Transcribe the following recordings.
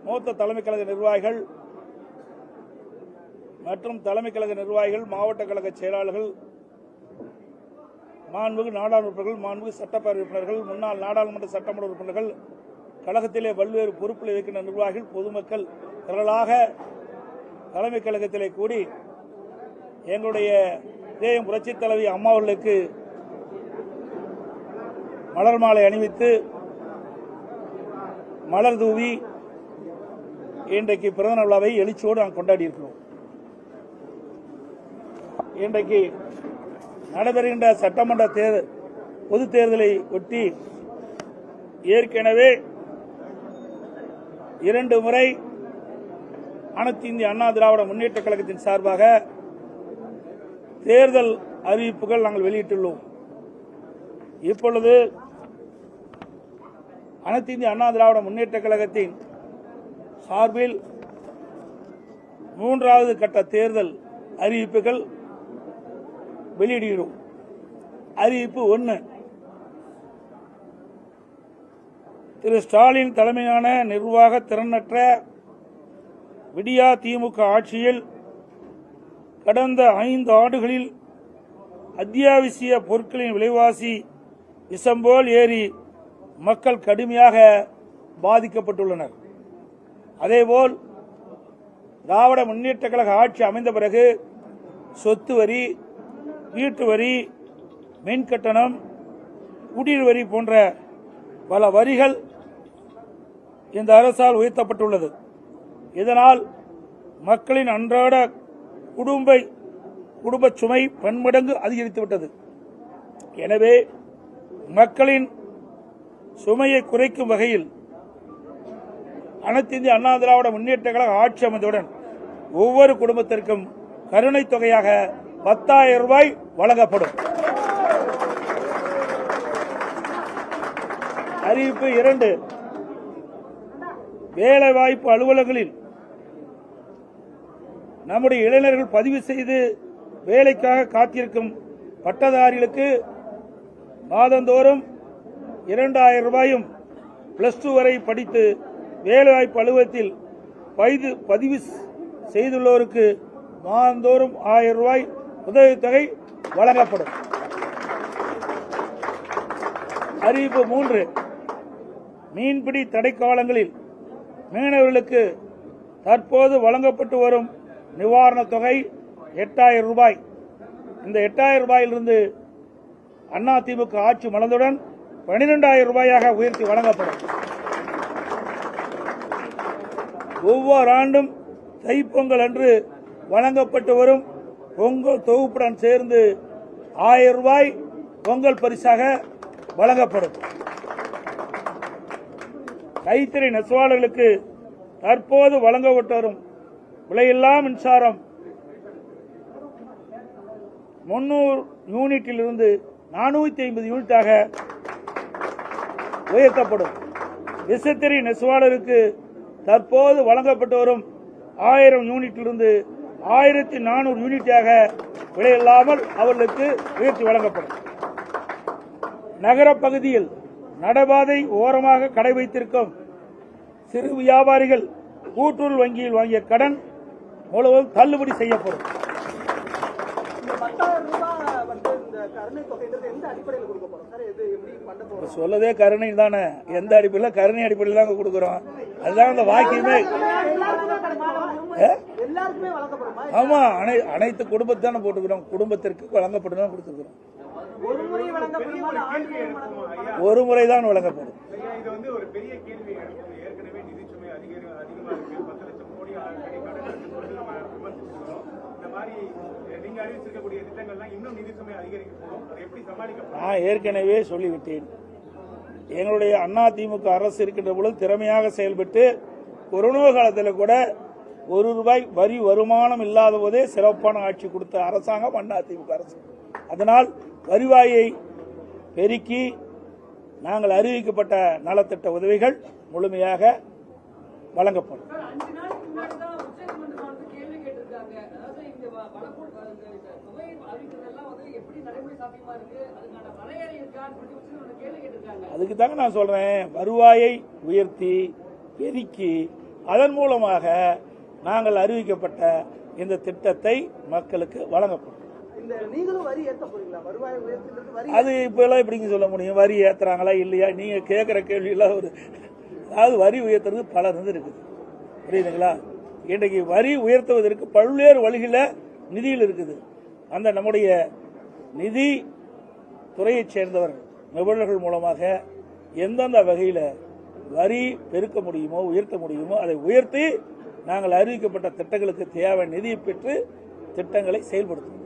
மூத்த தலைமை கழக நிர்வாகிகள் மற்றும் தலைமை கழக நிர்வாகிகள், மாவட்ட கழக செயலாளர்கள், மாண்புமிகு நாடாளுமன்ற உறுப்பினர்கள், மாண்புமிகு சட்டப்பேரவை உறுப்பினர்கள், முன்னாள் நாடாளுமன்ற சட்டமன்ற உறுப்பினர்கள், கழகத்திலே பல்வேறு பொறுப்பில் இருக்கின்ற நிர்வாகிகள், பொதுமக்கள் திரளாக தலைமை கழகத்திலே கூடி எங்களுடைய இதயம் புரட்சித் தலைவி அம்மா அவர்களுக்கு மலர் மாலை அணிவித்து மலர் தூவி இன்றைக்கு பிறந்த விழாவை எழுச்சியோடு நாங்கள் கொண்டாடி இருக்கிறோம். இன்றைக்கு நடைபெறுகின்ற சட்டமன்ற பொதுத் தேர்தலை ஒட்டி ஏற்கனவே 2 முறை அனைத்து இந்திய அண்ணா திராவிட முன்னேற்ற கழகத்தின் சார்பாக தேர்தல் அறிவிப்புகள் நாங்கள் வெளியிட்டுள்ளோம். இப்பொழுது அனைத்து இந்திய அண்ணா திராவிட முன்னேற்ற கழகத்தின் சார்பில் 3வது கட்ட தேர்தல் அறிவிப்புகள் வெளியிடுகிறோம். அறிவிப்பு 1. திரு ஸ்டாலின் தலைமையிலான நிர்வாக திறனற்ற விடியா திமுக ஆட்சியில் கடந்த 5 ஆண்டுகளில் அத்தியாவசிய பொருட்களின் விலைவாசி விஷம்போல் ஏறி மக்கள் கடுமையாக பாதிக்கப்பட்டுள்ளனர். அதேபோல் திராவிட முன்னேற்ற கழக ஆட்சி அமைந்த பிறகு சொத்து வரி, வீட்டு வரி, மின் கட்டணம், குடிநீர் வரி போன்ற பல வரிகள் இந்த அரசால் உயர்த்தப்பட்டுள்ளது. இதனால் மக்களின் அன்றாட குடும்ப சுமை பன்மடங்கு அதிகரித்துவிட்டது. எனவே மக்களின் சுமையை குறைக்கும் வகையில் அனைத்து இந்திய அண்ணா திராவிட முன்னேற்ற கழக ஆட்சி அமைந்தவுடன் ஒவ்வொரு குடும்பத்திற்கும் கருணை தொகையாக 10,000 ரூபாய் வழங்கப்படும். அறிவிப்பு 2. வேலைவாய்ப்பு அலுவலகங்களில் நம்முடைய இளைஞர்கள் பதிவு செய்து வேலைக்காக காத்திருக்கும் பட்டதாரிகளுக்கு மாதந்தோறும் 2,000 ரூபாயும், +2 வரை படித்து வேலைவாய்ப்பு அலுவலகத்தில் பதிவு செய்துள்ளோருக்கு மாதந்தோறும் 1000 ரூபாய் உதவித்தொகை வழங்கப்படும். அறிவிப்பு 3. மீன்பிடி தடைக்காலங்களில் மீனவர்களுக்கு தற்போது வழங்கப்பட்டு வரும் நிவாரணத் தொகை 8,000 ரூபாய். இந்த 8,000 ரூபாயிலிருந்து அதிமுக ஆட்சி மலர்ந்தவுடன் 12,000 ரூபாயாக உயர்த்தி வழங்கப்படும். ஒவ்வொரு ஆண்டும் தைப்பொங்கல் அன்று வழங்கப்பட்டு வரும் பொங்கல் தொகுப்புடன் சேர்ந்து 1000 ரூபாய் பொங்கல் பரிசாக வழங்கப்படும். கைத்தறி நெசவாளர்களுக்கு தற்போது வழங்கப்பட்டு வரும் விலையில்லா மின்சாரம் 300 யூனிட்டிலிருந்து 450 யூனிட்டாக உயர்த்தப்படும். விசைத்தறி நெசவாளருக்கு தற்போது வழங்கப்பட்டு வரும் 1000 யூனிட்டிலிருந்து 1400 யூனிட்டாக விலையில்லாமல் அவர்களுக்கு உயர்த்தி வழங்கப்படும். நகர பகுதியில் நடைபாதை ஓரமாக கடை வைத்திருக்கும் சிறு வியாபாரிகள் கூட்டுறவு வங்கியில் வாங்கிய கடன் முழுவதும் தள்ளுபடி செய்யப்படும். சொல்லதே கருணை தானே, எந்த அடிப்படையில்? கருணை அடிப்படையில் தான் கொடுக்கிறோம். அதுதான் அந்த வாக்கியமே. ஆமா, அனைத்து குடும்பத்தான போட்டுக்கிறோம். குடும்பத்திற்கு வழங்கப்படும் கொடுத்துக்கிறோம். ஒரு முறைதான் வழங்கப்படும். நான் ஏற்கனவே சொல்லிவிட்டேன். எங்களுடைய அதிமுக அரசு இருக்கின்ற பொழுது திறமையாக செயல்பட்டு கொரோனா காலத்தில் கூட 1 ரூபாய் வரி வருமானம் இல்லாத போதே சிறப்பான ஆட்சி கொடுத்த அரசாங்கம் அதிமுக அரசு. அதனால் வருவாயை பெருக்கி நாங்கள் அறிவிக்கப்பட்ட நலத்திட்ட உதவிகள் முழுமையாக வழங்கப்படும். அதுக்கு தாங்க நான் சொல்றேன், வருவாயை உயர்த்தி பெருக்கி அதன் மூலமாக நாங்கள் அறிவிக்கப்பட்ட இந்த திட்டத்தை மக்களுக்கு வழங்கப்படும். அது இப்ப எல்லாம் எப்படிங்க சொல்ல முடியும்? வரி ஏத்துறாங்களா இல்லையா? நீங்க கேட்கிற கேள்வியெல்லாம் அதாவது வரி உயர்த்துறது பல இருக்குது, புரியுதுங்களா? இன்றைக்கு வரி உயர்த்துவதற்கு பல்வேறு வழிகளில் நிதியில் இருக்குது. அந்த நம்முடைய நிதி துறையைச் சேர்ந்தவர்கள் நிபுணர்கள் மூலமாக எந்தெந்த வகையில் வரி பெருக்க முடியுமோ உயர்த்த முடியுமோ அதை உயர்த்தி நாங்கள் அறிவிக்கப்பட்ட திட்டங்களுக்கு தேவையான நிதியை பெற்று திட்டங்களை செயல்படுத்துவோம்.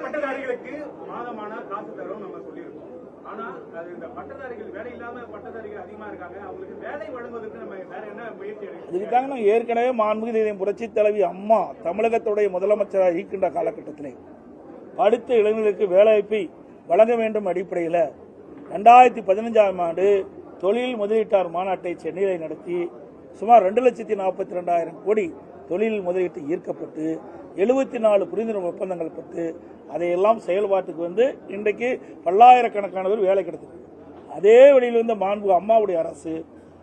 பட்டதாரிகளுக்கு மாதமான காசு தரும் நம்ம சொல்லியிருக்கோம். ஆனா அது இந்த பட்டதாரிகள் வேலை இல்லாம பட்டதாரிகள் அதிகமா இருக்காங்க, அவங்களுக்கு வேலை வழங்குவதற்கு நம்ம வேற என்ன முயற்சி எடுக்கணும்? அதுக்காக நாங்கள் ஏற்கனவே மாண்புமிகு புரட்சி தலைவி அம்மா தமிழகத்துடைய முதலமைச்சராக இருக்கின்ற காலகட்டத்திலே அடுத்த இளைஞர்களுக்கு வேலைவாய்ப்பை வழங்க வேண்டும் அடிப்படையில் 2015ஆம் ஆண்டு தொழில் முதலீட்டாளர் மாநாட்டை சென்னையில் நடத்தி சுமார் 2,42,000 கோடி தொழில் முதலீட்டு ஈர்க்கப்பட்டு 74 புரிந்துணர்வு ஒப்பந்தங்கள் பெற்று அதையெல்லாம் செயல்பாட்டுக்கு வந்து இன்றைக்கு பல்லாயிரக்கணக்கானவர் வேலை கிடைத்தது. அதே வழியில் இருந்த மாண்புமிகு அம்மாவுடைய அரசு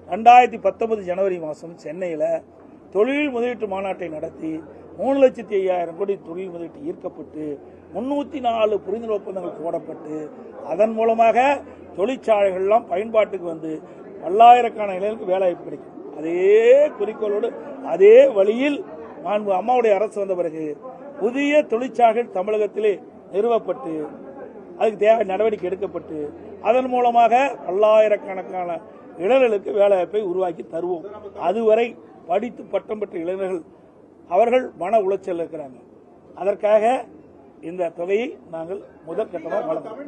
2019 ஜனவரி மாதம் சென்னையில் தொழில் முதலீட்டு மாநாட்டை நடத்தி 3,05,000 கோடி தொழில் முதலீட்டு ஈர்க்கப்பட்டு 304 புரிந்துணர்வு ஒப்பந்தங்கள் போடப்பட்டு அதன் மூலமாக தொழிற்சாலைகள்லாம் பயன்பாட்டுக்கு வந்து பல்லாயிரக்கணக்கான இளைஞர்களுக்கு வேலைவாய்ப்பு கிடைக்கும். அதே குறிக்கோளோடு அதே வழியில் மாண்பு அம்மாவுடைய அரசு வந்த பிறகு புதிய தொழிற்சாலைகள் தமிழகத்திலே நிறுவப்பட்டு அதுக்கு தேவை நடவடிக்கை எடுக்கப்பட்டு அதன் மூலமாக பல்லாயிரக்கணக்கான இளைஞர்களுக்கு வேலைவாய்ப்பை உருவாக்கி தருவோம். அதுவரை படித்து பட்டம் பெற்ற இளைஞர்கள் அவர்கள் மன உளைச்சல் இருக்கிறாங்க. அதற்காக இந்த தொகையை நாங்கள் முதல் கட்டமாக வழங்குவோம்.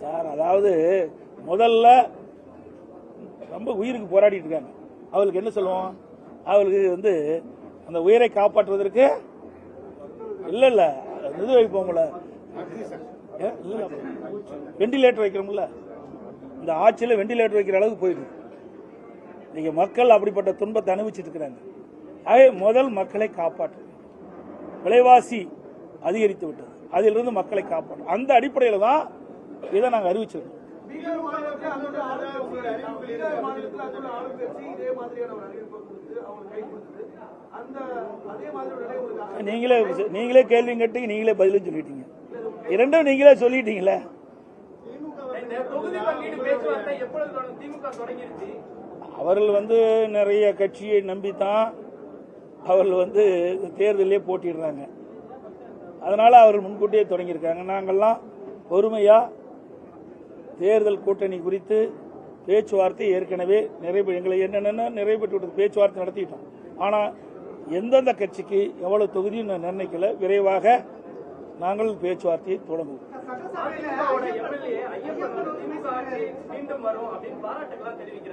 சார், அதாவது முதல்ல ரொம்ப உயிருக்கு போராடிட்டு இருக்காங்க. அவளுக்கு என்ன சொல்லுவோம்? அவளுக்கு வந்து அந்த உயிரை காப்பாற்றுவதற்கு இல்ல இது வைப்போம்ல, வெண்டிலேட்டர் வைக்கிறோம்ல, இந்த ஆட்சியில் வெண்டிலேட்டர் வைக்கிற அளவுக்கு போயிடுது. இன்னைக்கு மக்கள் அப்படிப்பட்ட துன்பத்தை அனுபவிச்சுட்டு இருக்கிறாங்க. ஆகவே முதல் மக்களை காப்பாற்று. விலைவாசி அதிகரித்து விட்டது, அதிலிருந்து மக்களை காப்பாற்றும். அந்த அடிப்படையில் தான் இதை நாங்கள் அறிவிச்சிருக்கோம். நீங்களே கேள்வி கேட்டு நீங்களே பதிலும் சொல்லிட்டீங்க. இரண்டும் நீங்களே சொல்லிட்டீங்களே. அவர்கள் வந்து நிறைய கட்சியை நம்பித்தான் அவர்கள் வந்து தேர்தலே போட்டிடுறாங்க. அதனால அவர்கள் முன்கூட்டியே தொடங்கியிருக்காங்க. நாங்கள்லாம் பொறுமையா தேர்தல் கூட்டணி குறித்து பேச்சுவார்த்தை ஏற்கனவே எங்களை என்னென்ன நிறைவேற்றி விட்டது, பேச்சுவார்த்தை நடத்திட்டோம். ஆனால் எந்தெந்த கட்சிக்கு எவ்வளவு தொகுதியும் நிர்ணயிக்கல. விரைவாக நாங்கள் பேச்சுவார்த்தையை தொடங்குவோம்.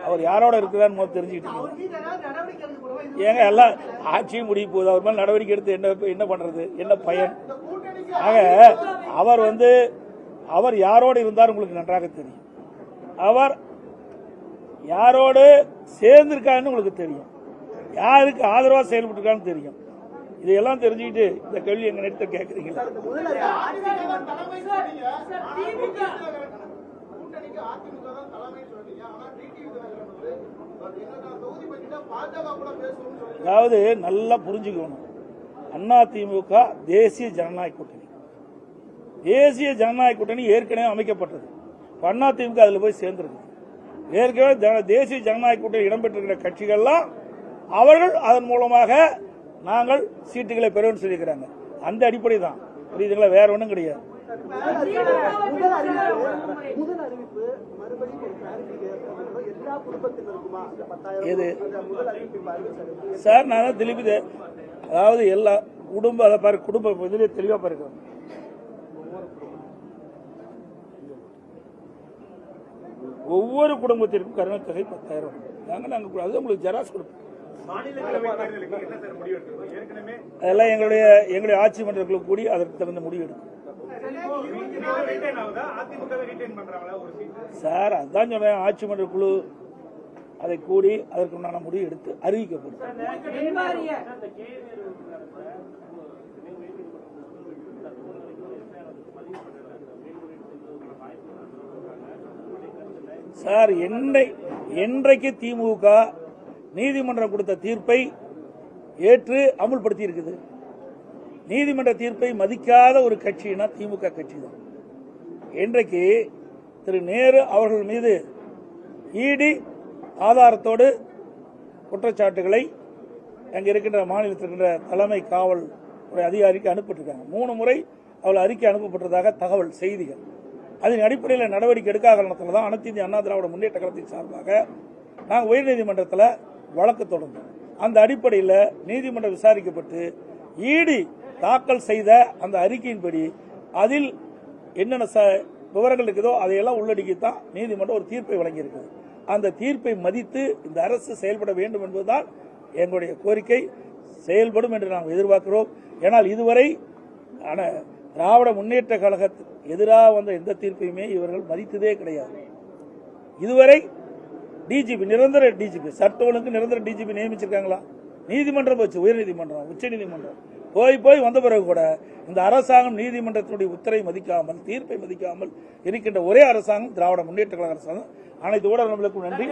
அவர் யாரோட இருக்கிறார் தெரிஞ்சுக்கிட்டீங்க. ஏங்க எல்லாம் ஆட்சியும் முடிய போகுது, அவர் மேல் நடவடிக்கை எடுத்து என்ன பண்றது, என்ன பயன்? ஆக அவர் யாரோடு இருந்தார் உங்களுக்கு நன்றாக தெரியும். அவர் யாரோடு சேர்ந்திருக்காருன்னு உங்களுக்கு தெரியும். யாருக்கு ஆதரவா செயல்பட்டு தெரியும். இதையெல்லாம் தெரிஞ்சுக்கிட்டு இந்த கேள்வி எங்க நேரத்தை கேட்கறீங்களா? அதாவது நல்லா புரிஞ்சுக்கணும், அதிமுக தேசிய ஜனநாயக கூட்டணி. தேசிய ஜனநாயக கூட்டணி ஏற்கனவே அமைக்கப்பட்டது. அதிமுக அதில் போய் சேர்ந்திருக்கு. ஏற்கனவே தேசிய ஜனநாயக கூட்டணி இடம்பெற்றிருக்கிற கட்சிகள்லாம் அவர்கள் அதன் மூலமாக நாங்கள் சீட்டுகளை பெறுவோம்னு சொல்லியிருக்கிறாங்க. அந்த அடிப்படை தான், புரியுதுங்களா? வேற ஒன்றும் கிடையாது. சார், நான் திருப்பி அதாவது எல்லா குடும்ப அதை பாரு, குடும்ப இதிலே தெளிவா பாருங்க. ஒவ்வொரு குடும்பத்திற்கும் கருணை தொகை 10,000 நாங்கள் அது உங்களுக்கு ஜெராக்ஸ் கொடுப்போம். அதெல்லாம் எங்களுடைய ஆட்சி மன்றங்களுக்கு கூடி அதற்கு தகுந்த முடிவு எடுக்கும். சார், அதுதான் சொன்னேன், ஆட்சி மன்ற குழு அதை கூடி அதற்குண்டான முடிவு எடுத்து அறிவிக்கப்படும். சார், என்றைக்கு திமுக நீதிமன்றம் கொடுத்த தீர்ப்பை ஏற்று அமுல்படுத்தி இருக்குது? நீதிமன்ற தீர்ப்பை மதிக்காத ஒரு கட்சினா திமுக கட்சி தான். இன்றைக்கு திரு நேரு அவர்கள் மீது இடி ஆதாரத்தோடு குற்றச்சாட்டுகளை அங்கே இருக்கின்ற மாநிலத்தில் இருக்கின்ற தலைமை காவல் அதிகாரிக்கு அனுப்பிட்டிருக்காங்க. 3 முறை அவள் அறிக்கை அனுப்பப்பட்டதாக தகவல் செய்திகள். அதன் அடிப்படையில் நடவடிக்கை எடுக்காத காரணத்தில் தான் அனைத்து இந்திய அண்ணா திராவிட முன்னேற்ற கழகத்தின் சார்பாக நாங்கள் உயர்நீதிமன்றத்தில் வழக்கு தொடர்ந்தோம். அந்த அடிப்படையில் நீதிமன்றம் விசாரிக்கப்பட்டு இடி தாக்கல் செய்த அந்த அறிக்கையின்படி அதில் என்னென்ன விவரங்கள் இருக்குதோ அதையெல்லாம் உள்ளடக்கித்தான் நீதிமன்றம் ஒரு தீர்ப்பை வழங்கியிருக்கிறது. அந்த தீர்ப்பை மதித்து இந்த அரசு செயல்பட வேண்டும் என்பதுதான் எங்களுடைய கோரிக்கை. செயல்படும் என்று நாம் எதிர்பார்க்கிறோம். ஏனால் இதுவரை திராவிட முன்னேற்ற கழகத்துக்கு எதிராக வந்த எந்த தீர்ப்பையுமே இவர்கள் மதித்ததே கிடையாது. இதுவரை டிஜிபி, நிரந்தர டிஜிபி, சட்ட ஒழுங்கு நிரந்தர டிஜிபி நியமிச்சிருக்காங்களா? நீதிமன்றம் போச்சு, உயர்நீதிமன்றம், உச்ச நீதிமன்றம் போய் வந்த பிறகு கூட இந்த அரசாங்கம் நீதிமன்றத்தினுடைய உத்தரவை மதிக்காமல், தீர்ப்பை மதிக்காமல் இருக்கின்ற ஒரே அரசாங்கம் திராவிட முன்னேற்ற கழக அரசாங்கம். அனைத்து ஊடகங்களுக்கும் நன்றி.